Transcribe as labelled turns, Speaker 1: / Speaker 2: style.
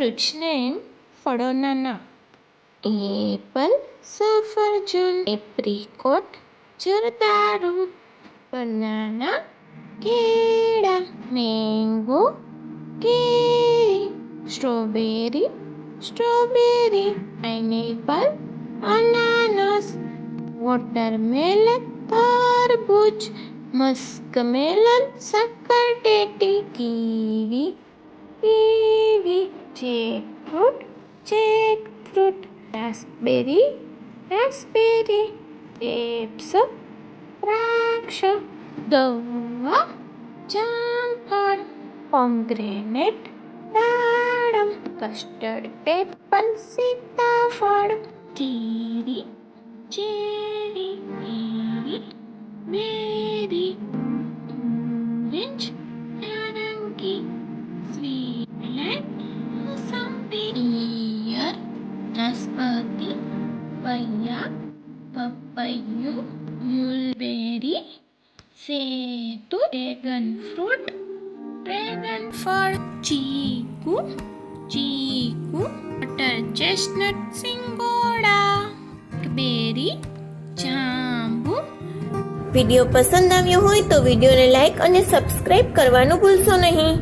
Speaker 1: Fruits name ફળોના નામ Apple, સફરજન, apricot, જરદાળુ, banana, કેળા, મેંગો, કેરી, સ્ટ્રોબેરી, પાઇનેપલ, અનાનસ, વોટરમેલન, તરબૂચ, મસ્કમેલન, સક્કરટેટી, કીવી, જેકફ્રૂટ, રાસ્પબેરી, ગ્રેપ્સ, દ્રાક્ષ, ગવા, જામફળ, પોમગ્રેનેટ, દાડમ, કસ્ટર્ડ એપલ, સીતાફળ, ચેરી, કીવી, બેરી, ઓરેન્જ, નારંગી, સ્વીટ, મોસંબી, ઈયર, નાસપતી, પપૈયું, મુલબેરી, સેતુર, ડ્રેગન ફળ, ચીકુ, બટર ચેસ્ટનટ, સિંગોડા, બેરી, જાંબુ.
Speaker 2: વિડીયો પસંદ આવ્યો હોય તો વિડીયોને લાઈક અને સબસ્ક્રાઈબ કરવાનું ભૂલશો નહીં.